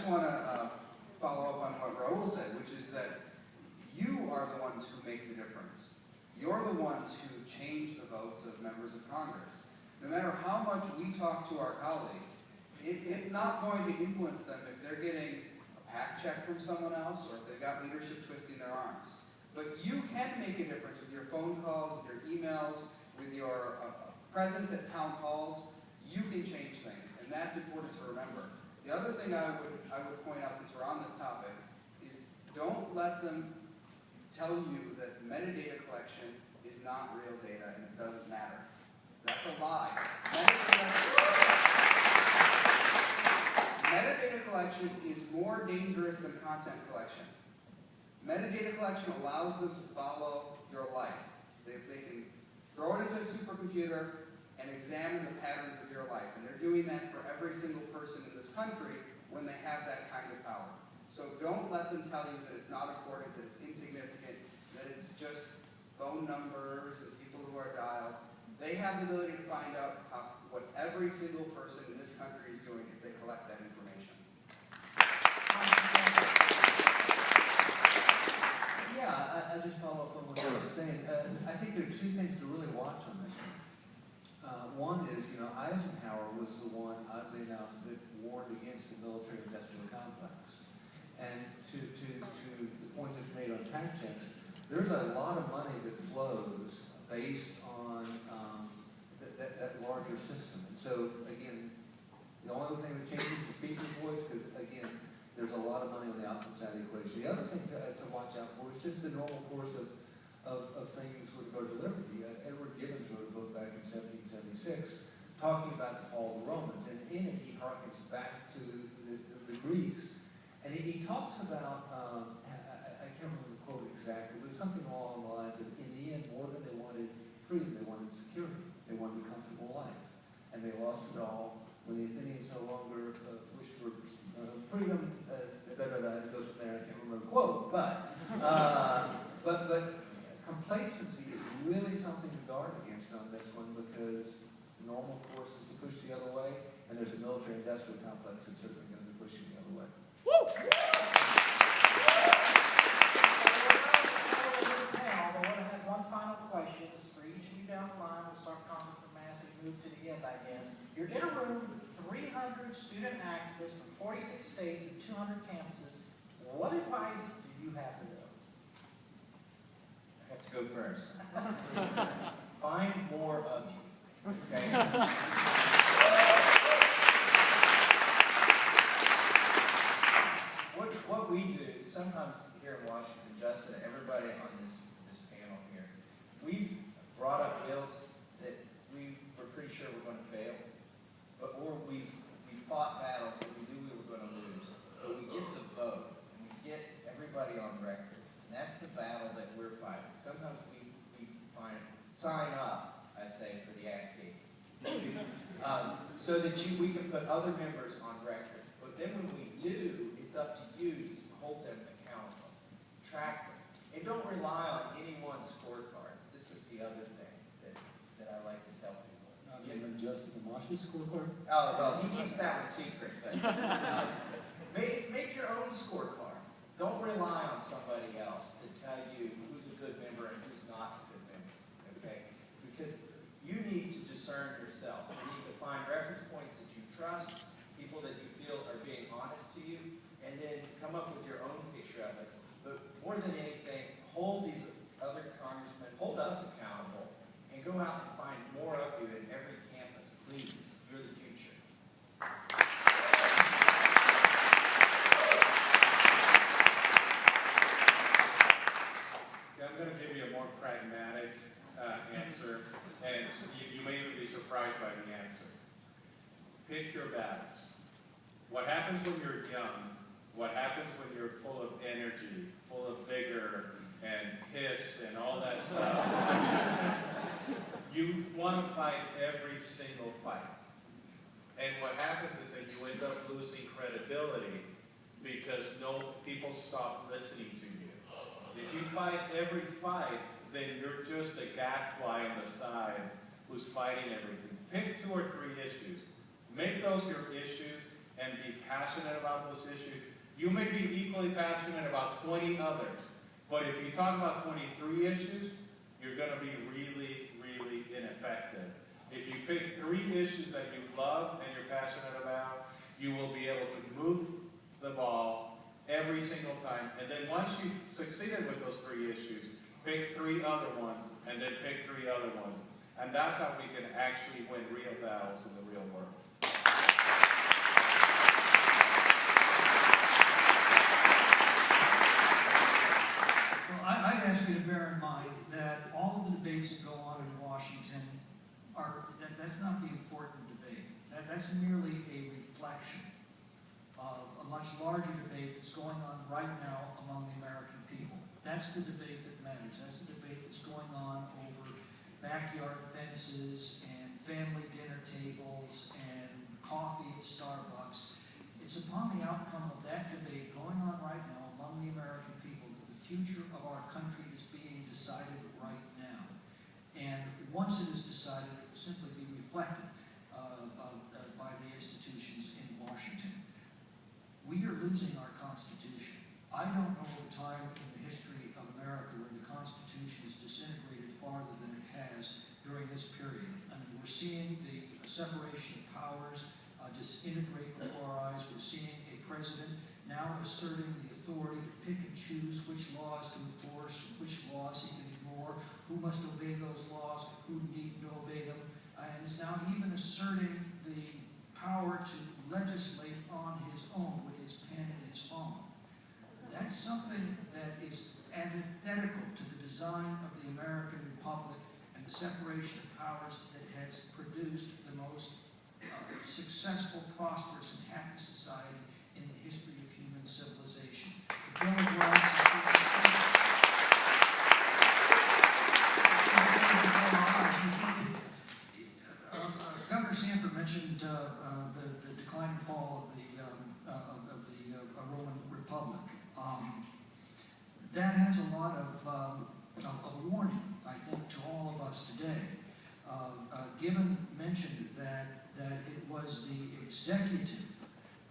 want to follow up on what Raul said, which is that you are the ones who make the difference. You're the ones who change the votes of members of Congress. No matter how much we talk to our colleagues, it's not going to influence them if they're getting a PAC check from someone else or if they've got leadership twisting their arms. But you can make a difference with your phone calls, with your emails, with your presence at town halls. You can change things, and that's important to remember. The other thing I would point out, since we're on this topic, is don't let them tell you that metadata collection is not real data and it doesn't matter. That's a lie. Metadata collection is more dangerous than content collection. Metadata collection allows them to follow your life. They can throw it into a supercomputer and examine the patterns of your life. And they're doing that for every single person in this country when they have that kind of power. So don't let them tell you that it's not important, that it's insignificant, that it's just phone numbers and people who are dialed. They have the ability to find out what every single person in this country is doing if they collect that information. Yeah, I just follow up on what you were saying. I think there are two things to really watch on this one. One is, Eisenhower was the one, oddly enough, that warned against the military-industrial complex. And to the point that's made on PAC checks, there's a lot of money that flows based on that larger system. And so, again, the only thing that changes is people's voice, because, again, there's a lot of money on the opposite side of the equation. The other thing to watch out for is just the normal course of things with regard to liberty. Edward Gibbons wrote a book back in 1776 talking about the fall of the Romans, and in it he harkens back to the Greeks. And he talks about, I can't remember the quote exactly, but something along the lines of, in the end, more than they wanted freedom, they wanted security. They wanted a comfortable life. And they lost it all when the Athenians no longer wished for freedom. It goes from there, I can't remember the quote, but complacency is really something to guard against on this one, because normal course is to push the other way, and there's a military-industrial complex that's certainly going to be pushing the other way. Woo! Now, I want to have one final question. This is for each of you down the line. We'll start Congressman Massey, move to the end, I guess. You're in a room with 300 student activists from 46 states and 200 campuses. What advice do you have for them? I have to go first. Find more of you. Okay? What we do, sometimes here in Washington, Justin, everybody on this panel here, we've brought up bills that we're pretty sure we're going to fail, or we've fought battles that we knew we were going to lose, but we get the vote, and we get everybody on record, and that's the battle that we're fighting. Sometimes we sign up, I say, for the ass kicking, so that we can put other members on record. But then when we do, it's up to you to hold them accountable, track them, and don't rely on any one scorecard. This is the other thing that I like to tell people. Not even Justin Amash's scorecard? Oh, well, he keeps that one secret, but make your own scorecard. Don't rely on somebody else to tell you who's a good member and who's not a good member, okay? Because you need to discern yourself. You need to find reference points that you trust, people that you feel are being honest to you, and then come up with your own picture of it. But more than anything, hold these other congressmen, hold us accountable, and go out and find more of you in every campus, please. You're the future. I'm going to give you a more pragmatic answer, and you may even be surprised by the answer. Pick your battles. What happens when you're young, what happens when you're full of energy, full of vigor, and piss, and all that stuff, you want to fight every single fight. And what happens is that you end up losing credibility because people stop listening to you. If you fight every fight, then you're just a gadfly on the side who's fighting everything. Pick 2 or 3 issues. Make those your issues and be passionate about those issues. You may be equally passionate about 20 others, but if you talk about 23 issues, you're going to be really, really ineffective. If you pick 3 issues that you love and you're passionate about, you will be able to move the ball every single time. And then once you've succeeded with those 3 issues, pick 3 other ones, and then pick 3 other ones. And that's how we can actually win real battles in the real world. Well, I'd ask you to bear in mind that all of the debates that go on in Washington that's not the important debate. That's merely a reflection of a much larger debate that's going on right now among the American people. That's the debate that matters. That's the debate that's going on over backyard fences and family dinner tables and coffee at Starbucks. It's upon the outcome of that debate going on right now among the American people that the future of our country is being decided right now. And once it is decided, it will simply be reflected by the institutions in Washington. We are losing our Constitution. I don't know of a time in the history of America where the Constitution has disintegrated farther than it has during this period. I mean, we're seeing the separation of powers disintegrate before our eyes. We're seeing a president now asserting the authority to pick and choose which laws to enforce, which laws he can ignore, who must obey those laws, who need to obey them, and is now even asserting the power to legislate on his own with his pen and his phone. That's something that is antithetical to the design of the American Republic and the separation of powers that has produced the most successful, prosperous, and happy society in the history of human civilization. The Bill of Rights Governor Sanford mentioned the decline and fall of the Roman Republic. That has a lot of warning, I think, to all of us today. Gibbon mentioned that it was the executive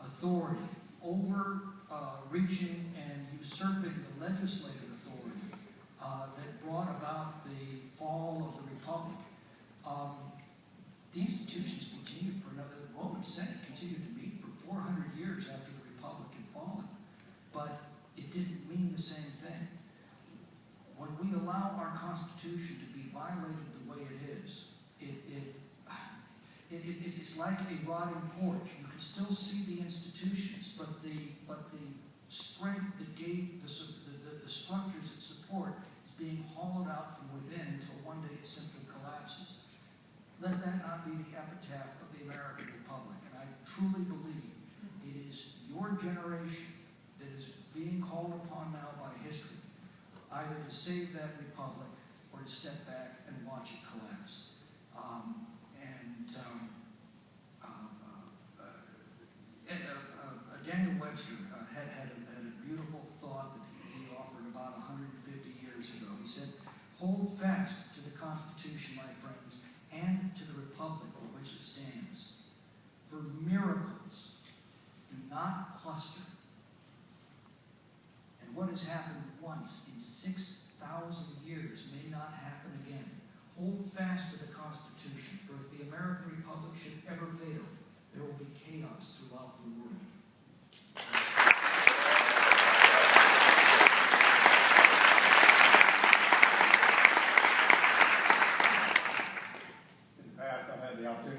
authority overreaching and usurping the legislative authority that brought about the fall of the Republic. The institutions continued for another, the Roman Senate continued to meet for 400 years after the Republic had fallen, but it didn't mean the same thing. When we allow our Constitution to be violated the way it is, it's like a rotting porch. You can still see the institutions, but the strength that gave the structures that support is being hollowed out from within until one day it simply collapses. Let that not be the epitaph of the American Republic. And I truly believe it is your generation that is being called upon now by history, either to save that republic or to step back and watch it collapse. Daniel Webster had a beautiful thought that he offered about 150 years ago. He said, "Hold fast to the Constitution, my friends, and to the republic for which it stands. For miracles do not cluster. And what has happened once in 6,000 years may not happen again. Hold fast to the Constitution, for if the American Republic should ever fail, there will be chaos throughout the world."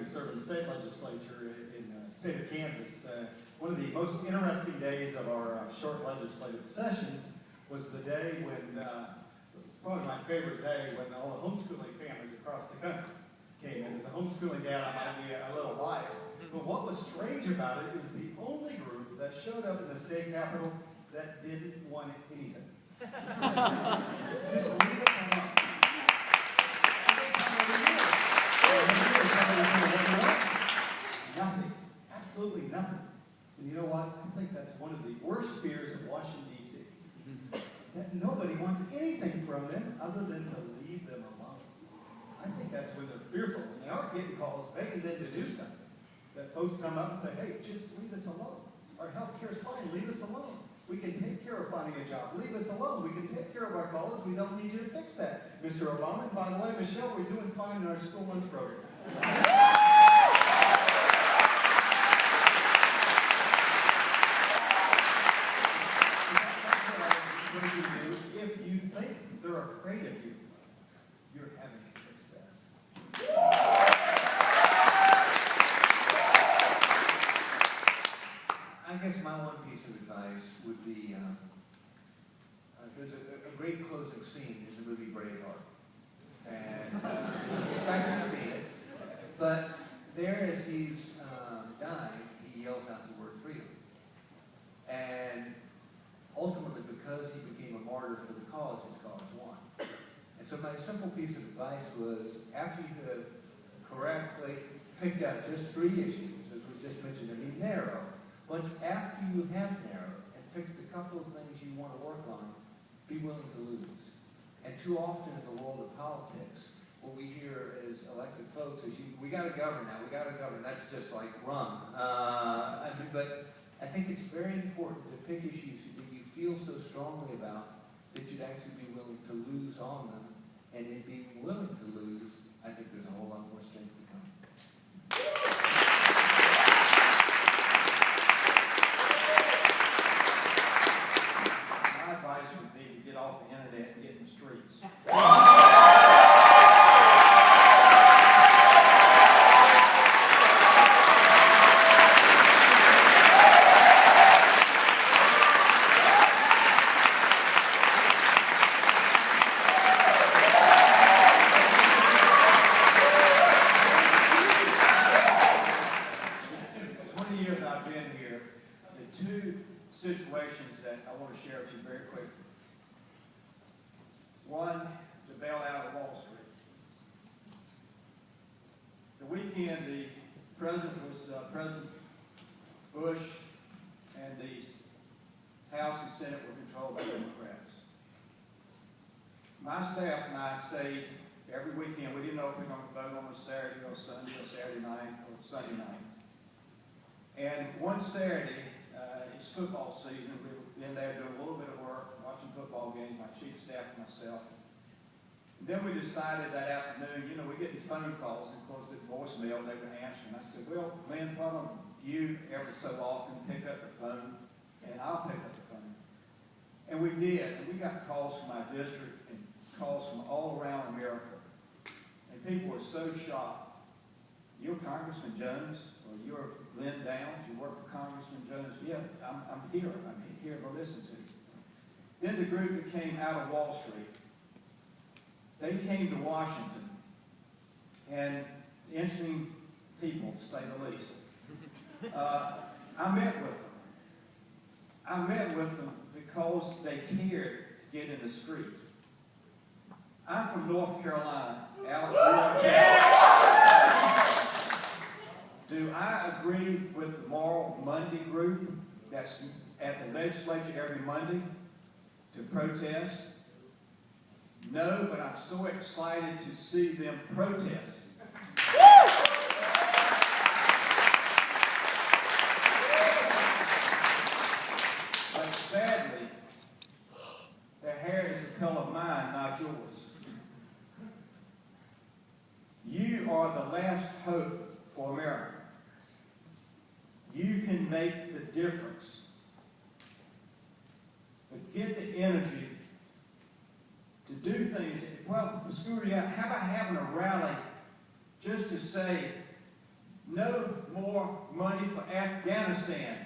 Serve in the state legislature in the state of Kansas. One of the most interesting days of our short legislative sessions was the day when, probably my favorite day, when all the homeschooling families across the country came in. As a homeschooling dad, I might be a little biased, but what was strange about it was the only group that showed up in the state capitol that didn't want anything. Just leave it alone. Nothing. Absolutely nothing. And you know what? I think that's one of the worst fears of Washington, D.C. That nobody wants anything from them other than to leave them alone. I think that's when they're fearful. When they aren't getting calls begging them to do something. that folks come up and say, hey, just leave us alone. Our health care is fine, leave us alone. We can take care of finding a job. Leave us alone. We can take care of our college. We don't need you to fix that, Mr. Obama. And by the way, Michelle, we're doing fine in our school lunch program. If you think they're afraid of you, you're having success. I guess my one piece of advice would be, there's a great closing scene in the movie Braveheart. And I suspect you've seen it. But there, as he's dying, he yells out the word freedom. And ultimately, because he became a martyr for the cause, his cause won. And so my simple piece of advice was, after you have correctly picked out just 3 issues, as was just mentioned, and be narrow, once after you have narrowed and picked a couple of things you want to work on, be willing to lose. And too often in the world of politics, what we hear as elected folks is, we got to govern now, we got to govern. That's just like rum. But I think it's very important to pick issues that you feel so strongly about that you'd actually be willing to lose on them. And in being willing to lose, I think there's a whole lot more strength to come. My advice would be to get off the internet and get in the streets. 20 years I've been here, the 2 situations that I want to share with you very quickly. One, to bail out of Wall Street. The weekend, the president was President Bush, and the House and Senate were controlled by Democrats. My staff and I stayed every weekend. We didn't know if we were going to vote on a Saturday or Sunday or Saturday night or Sunday night. And one Saturday, it's football season. We were in there doing a little bit of work, watching football games, my chief of staff and myself. And then we decided that afternoon, we're getting phone calls, and of course, the voicemail, they were answering. I said, well, Lynn, why don't you every so often pick up the phone, and I'll pick up the phone. And we did, and we got calls from our district and calls from all around America. And people were so shocked. You're Congressman Jones, or you're Lynn Downs, you work for Congressman Jones. Yeah, I'm here. I'm here to listen to you. Then the group that came out of Wall Street, they came to Washington, and interesting people, to say the least. I met with them. I met with them because they cared to get in the street. I'm from North Carolina. Alex, do I agree with the Moral Monday group that's at the legislature every Monday to protest? No, but I'm so excited to see them protest. But sadly, their hair is the color of mine, not yours. You are the last hope for America. You can make the difference. But get the energy to do things. Well, screw out. How about having a rally just to say, no more money for Afghanistan?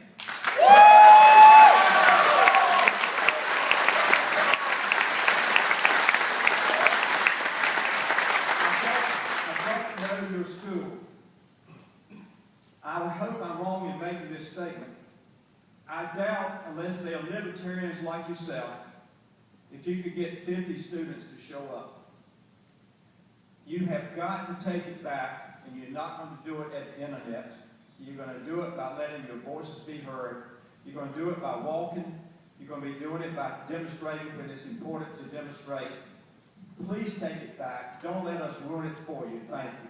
Your school. I hope I'm wrong in making this statement. I doubt, unless they are libertarians like yourself, if you could get 50 students to show up. You have got to take it back, and you're not going to do it at the internet. You're going to do it by letting your voices be heard. You're going to do it by walking. You're going to be doing it by demonstrating when it's important to demonstrate. Please take it back. Don't let us ruin it for you. Thank you.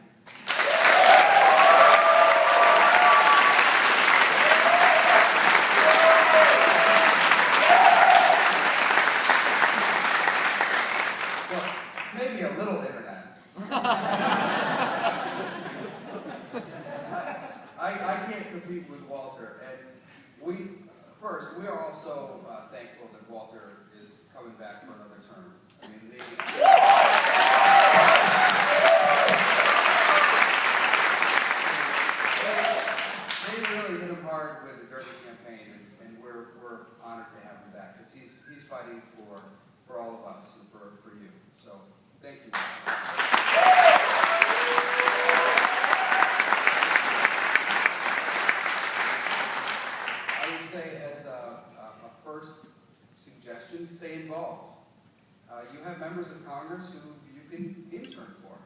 first, we are also thankful that Walter is coming back for another term. I mean, they really hit him hard with the Derby campaign, and we're honored to have him back, because he's fighting for all of us and for you. So, thank you. I would say, as a first suggestion, stay involved. You have members of Congress who you can intern for.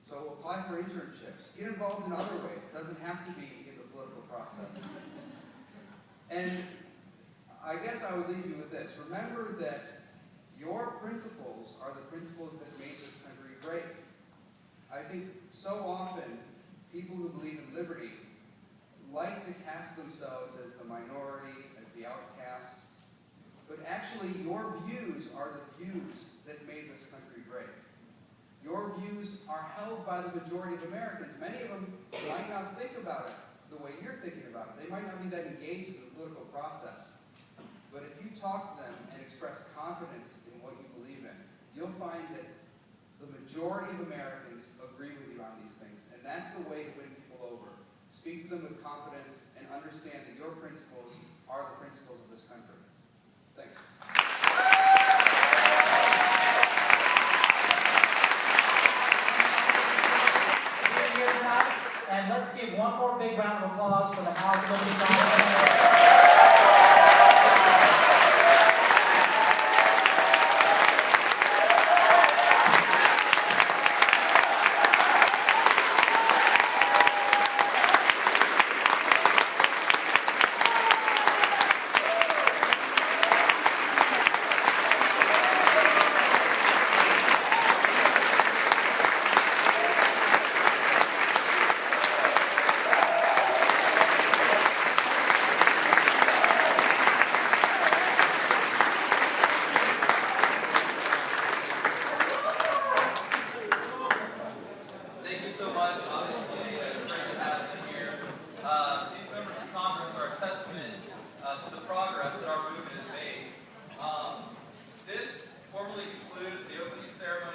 So apply for internships. Get involved in other ways. It doesn't have to be in the political process. And I guess I would leave you with this. Remember that your principles are the principles that made this country great. I think so often people who believe in liberty like to cast themselves as the minority, as the outcasts, but actually your views are the views that made this country great. Your views are held by the majority of Americans. Many of them might not think about it the way you're thinking about it. They might not be that engaged in the political process. But if you talk to them and express confidence in what you believe in, you'll find that the majority of Americans agree with you on these things. And that's the way to win people over. Speak to them with confidence and understand that your principles are the principles of this country. Thanks. Here tonight, and let's give one more big round of applause for the House of Liberty Caucus. To the progress that our movement has made. This formally concludes the opening ceremony